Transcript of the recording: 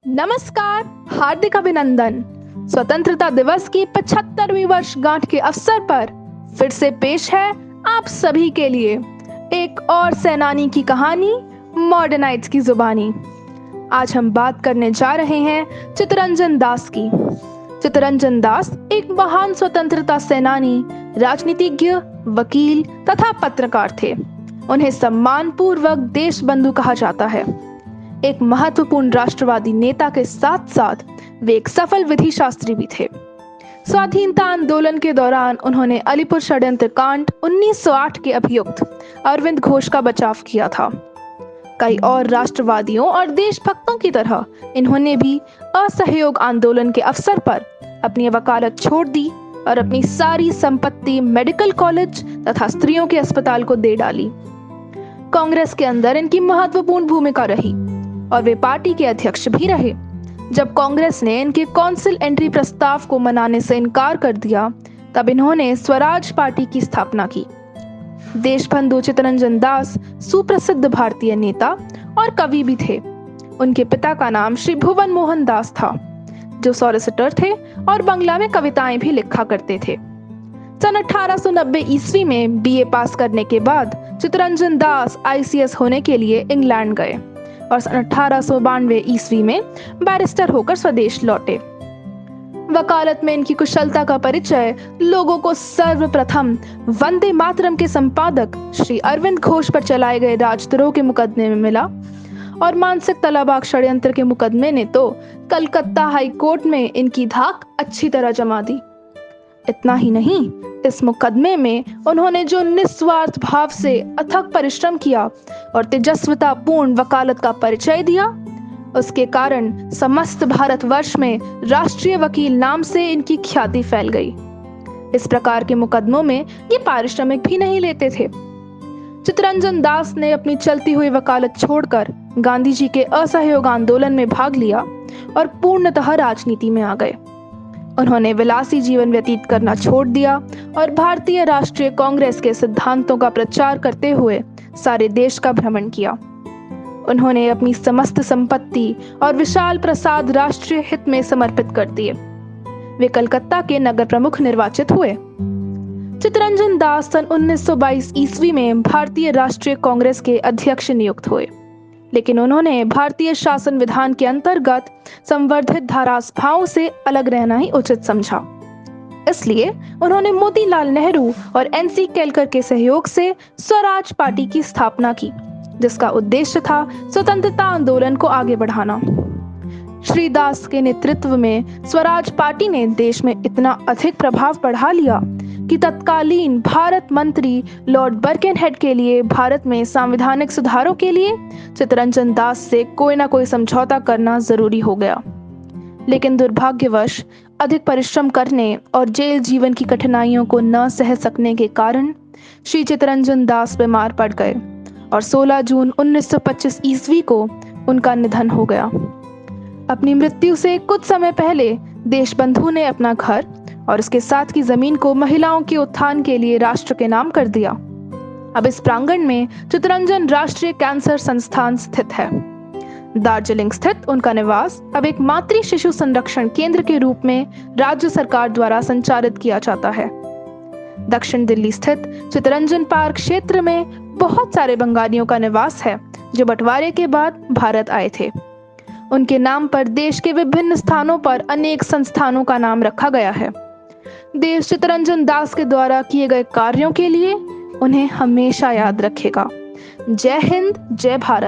नमस्कार, हार्दिक अभिनंदन। स्वतंत्रता दिवस की 75वीं वर्षगांठ के अवसर पर फिर से पेश है आप सभी के लिए एक और सेनानी की कहानी, मॉडर्नाइट्स की जुबानी। आज हम बात करने जा रहे हैं चित्तरंजन दास की। चित्तरंजन दास एक महान स्वतंत्रता सेनानी, राजनीतिज्ञ, वकील तथा पत्रकार थे। उन्हें सम्मानपूर्वक देशबंधु कहा जाता है। एक महत्वपूर्ण राष्ट्रवादी नेता के साथ साथ वे एक सफल विधि शास्त्री भी थे। स्वाधीनता आंदोलन के दौरान उन्होंने अलीपुर षड्यंत्र कांड 1908 के अभियुक्त अरविंद घोष का बचाव किया था। कई और राष्ट्रवादियों और देशभक्तों की तरह इन्होंने भी असहयोग आंदोलन के अवसर पर अपनी वकालत छोड़ दी और अपनी सारी संपत्ति मेडिकल कॉलेज तथा स्त्रियों के अस्पताल को दे डाली। कांग्रेस के अंदर इनकी महत्वपूर्ण भूमिका रही और वे पार्टी के अध्यक्ष भी रहे। जब कांग्रेस ने इनके काउंसिल एंट्री प्रस्ताव को मनाने से इनकार कर दिया, तब इन्होंने स्वराज पार्टी की स्थापना की। देशबंधु चित्तरंजन दास सुप्रसिद्ध भारतीय नेता और कवि भी थे। उनके पिता का नाम श्री भुवन मोहन दास था, जो सॉलिसिटर थे और बंगला में कविताएं भी लिखा करते थे। सन 1890 ईस्वी में बीए पास करने के बाद चित्तरंजन दास आईसीएस होने के लिए इंग्लैंड गए और सन 1892 ईस्वी में बैरिस्टर होकर स्वदेश लौटे। वकालत में इनकी कुशलता का परिचय लोगों को सर्वप्रथम वंदे मातरम के संपादक श्री अरविंद घोष पर चलाए गए राजद्रोह के मुकदमे में मिला और मानसिक तलाबाग षड्यंत्र के मुकदमे ने तो कलकत्ता हाई कोर्ट में इनकी धाक अच्छी तरह जमा दी। इतना ही नहीं, इस मुकदमे में उन्होंने जो निस्वार्थ भाव से अथक परिश्रम किया और तेजस्वितापूर्ण वकालत का परिचय दिया, उसके कारण समस्त भारतवर्ष में राष्ट्रीय वकील नाम से इनकी ख्याति फैल गई। इस प्रकार के मुकदमों में ये पारिश्रमिक भी नहीं लेते थे। चित्तरंजन दास ने अपनी चलती हुई वकालत छोड़कर गांधी जी के असहयोग आंदोलन में भाग लिया और पूर्णतः राजनीति में आ गए। उन्होंने विलासी जीवन व्यतीत करना छोड़ दिया और भारतीय राष्ट्रीय कांग्रेस के सिद्धांतों का प्रचार करते हुए सारे देश का भ्रमण किया। उन्होंने अपनी समस्त संपत्ति और विशाल प्रसाद राष्ट्रीय हित में समर्पित कर दिए। वे कलकत्ता के नगर प्रमुख निर्वाचित हुए। चित्तरंजन दास सन 1922 ईस्वी में भारतीय राष्ट्रीय कांग्रेस के अध्यक्ष नियुक्त हुए, लेकिन उन्होंने भारतीय शासन विधान के अंतर्गत संवर्धित धारासभाओं से अलग रहना ही उचित समझा। इसलिए उन्होंने मोतीलाल नेहरू और एनसी केलकर के सहयोग से स्वराज पार्टी की स्थापना की, जिसका उद्देश्य था स्वतंत्रता आंदोलन को आगे बढ़ाना। श्री दास के नेतृत्व में स्वराज पार्टी ने देश में इतना अधिक प्रभाव बढ़ा लिया कि तत्कालीन भारत मंत्री लॉर्ड बर्केनहेड के लिए भारत में सांविधानिक सुधारों के लिए चित्तरंजन दास से कोई ना कोई समझौता करना जरूरी हो गया। लेकिन दुर्भाग्यवश अधिक परिश्रम करने और जेल जीवन की कठिनाइयों को न सह सकने के कारण श्री चित्तरंजन दास बीमार पड़ गए और 16 जून 1925 ईस्वी को उनका निधन हो गया। अपनी मृत्यु से कुछ समय पहले देशबंधु ने अपना घर और उसके साथ की जमीन को महिलाओं के उत्थान के लिए राष्ट्र के नाम कर दिया। अब इस प्रांगण में चित्तरंजन राष्ट्रीय कैंसर संस्थान स्थित है। दार्जिलिंग स्थित उनका निवास अब एक मातृ शिशु संरक्षण केंद्र के रूप में राज्य सरकार द्वारा संचालित किया जाता है। दक्षिण दिल्ली स्थित चित्तरंजन पार्क क्षेत्र में बहुत सारे बंगालियों का निवास है, जो बंटवारे के बाद भारत आए थे। उनके नाम पर देश के विभिन्न स्थानों पर अनेक संस्थानों का नाम रखा गया है। देश चित्तरंजन दास के द्वारा किए गए कार्यों के लिए उन्हें हमेशा याद रखेगा। जय हिंद, जय भारत।